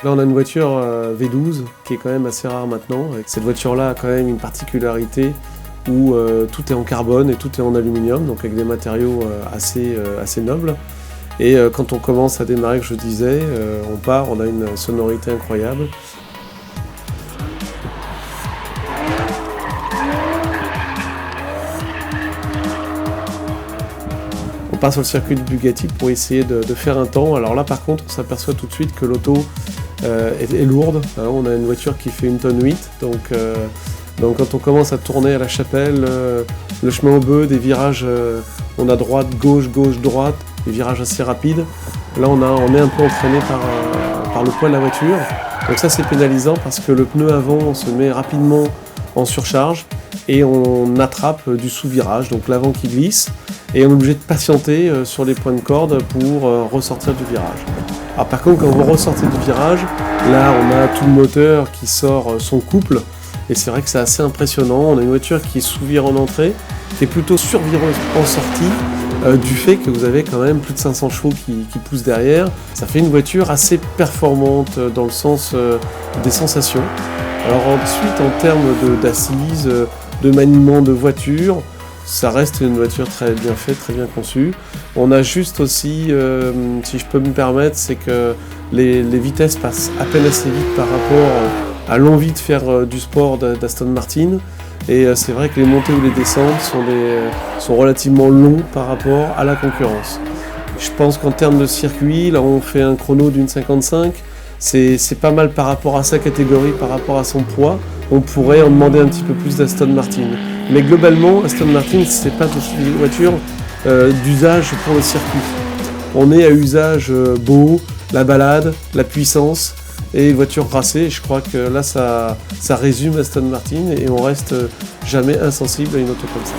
Là, on a une voiture V12 qui est quand même assez rare maintenant. Et cette voiture-là a quand même une particularité où tout est en carbone et tout est en aluminium, donc avec des matériaux assez nobles. Et quand on commence à démarrer, comme je disais, on a une sonorité incroyable. On part sur le circuit de Bugatti pour essayer de faire un temps. Alors là, par contre, on s'aperçoit tout de suite que l'auto est lourde. On a une voiture qui fait 1,8 tonnes. Donc quand on commence à tourner à la chapelle, le chemin au bœuf, des virages, on a droite, gauche, gauche, droite, des virages assez rapides. Là, on est un peu entraîné par le poids de la voiture. Donc ça, c'est pénalisant parce que le pneu avant se met rapidement en surcharge et on attrape du sous-virage, donc l'avant qui glisse. Et on est obligé de patienter sur les points de corde pour ressortir du virage. Alors par contre, quand vous ressortez du virage, là, on a tout le moteur qui sort son couple. Et c'est vrai que c'est assez impressionnant. On a une voiture qui est sous-vire en entrée, qui est plutôt survireuse en sortie, du fait que vous avez quand même plus de 500 chevaux qui poussent derrière. Ça fait une voiture assez performante dans le sens des sensations. Alors ensuite, en termes d'assises, de maniement de voiture, ça reste une voiture très bien faite, très bien conçue. On a juste aussi, si je peux me permettre, c'est que les vitesses passent à peine assez vite par rapport à l'envie de faire du sport d'Aston Martin. Et c'est vrai que les montées ou les descentes sont relativement longs par rapport à la concurrence. Je pense qu'en termes de circuit, là on fait un chrono d'une 55, c'est pas mal par rapport à sa catégorie, par rapport à son poids. On pourrait en demander un petit peu plus d'Aston Martin. Mais globalement, Aston Martin, c'est pas une voiture d'usage pour le circuit. On est à usage beau, la balade, la puissance et voiture racée. Et je crois que là, ça résume Aston Martin et on reste jamais insensible à une auto comme ça.